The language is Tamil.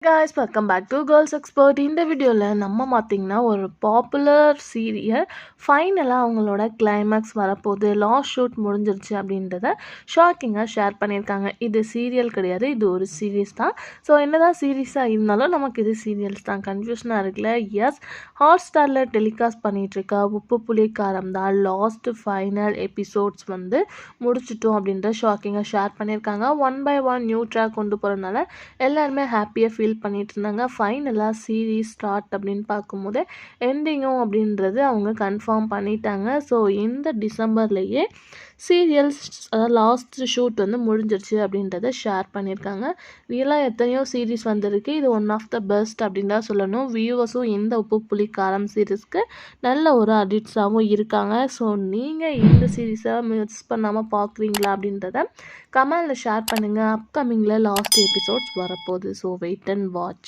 guys, welcome back to Girls Expert. இந்த வீடியோவில் நம்ம பார்த்தீங்கன்னா ஒரு பாப்புலர் சீரியல் ஃபைனலாக அவங்களோட கிளைமேக்ஸ் வரப்போகுது, லாஸ்ட் ஷூட் முடிஞ்சிருச்சு அப்படின்றத ஷாக்கிங்காக ஷேர் பண்ணியிருக்காங்க. இது சீரியல் கிடையாது, இது ஒரு சீரீஸ் தான். ஸோ என்னதான் சீரீஸாக இருந்தாலும் நமக்கு இது சீரியல்ஸ் தான். கன்ஃபியூஷனாக இருக்குல்ல? எஸ், ஹாட் ஸ்டாரில் டெலிகாஸ்ட் பண்ணிகிட்ருக்க உப்பு புளி காரம் தான் லாஸ்ட் ஃபைனல் எபிசோட்ஸ் முடிச்சிட்டோம் அப்படின்ற ஷாக்கிங்காக ஷேர் பண்ணியிருக்காங்க. 1 by 1 நியூ ட்ராக் கொண்டு போகிறதுனால எல்லாருமே ஹாப்பியாக ஃபீல் பண்ணிட்டு இருந்தாங்க. ஃபைனலாக சீரீஸ் ஸ்டார்ட் அப்படின்னு பார்க்கும்போது எண்டிங்கும் அப்படின்றது அவங்க கன்ஃபார்ம் பண்ணிட்டாங்க. ஸோ இந்த டிசம்பர்லேயே சீரியல்ஸ் லாஸ்ட் ஷூட் முடிஞ்சிருச்சு அப்படின்றத ஷேர் பண்ணியிருக்காங்க. ரியலாக எத்தனையோ சீரீஸ் வந்திருக்கு, இது ஒன் ஆஃப் த பெஸ்ட் அப்படின்னு தான் சொல்லணும். வியூவர்ஸும் இந்த உப்பு புளி காரம் சீரீஸ்க்கு நல்ல ஒரு அடிக்ட்ஸாகவும் இருக்காங்க. ஸோ நீங்கள் இந்த சீரீஸை மிஸ் பண்ணாமல் பார்க்குறீங்களா அப்படின்றத கமெண்டில் ஷேர் பண்ணுங்கள். அப்கமிங்கில் லாஸ்ட் எபிசோட்ஸ் வரப்போகுது. So wait and watch.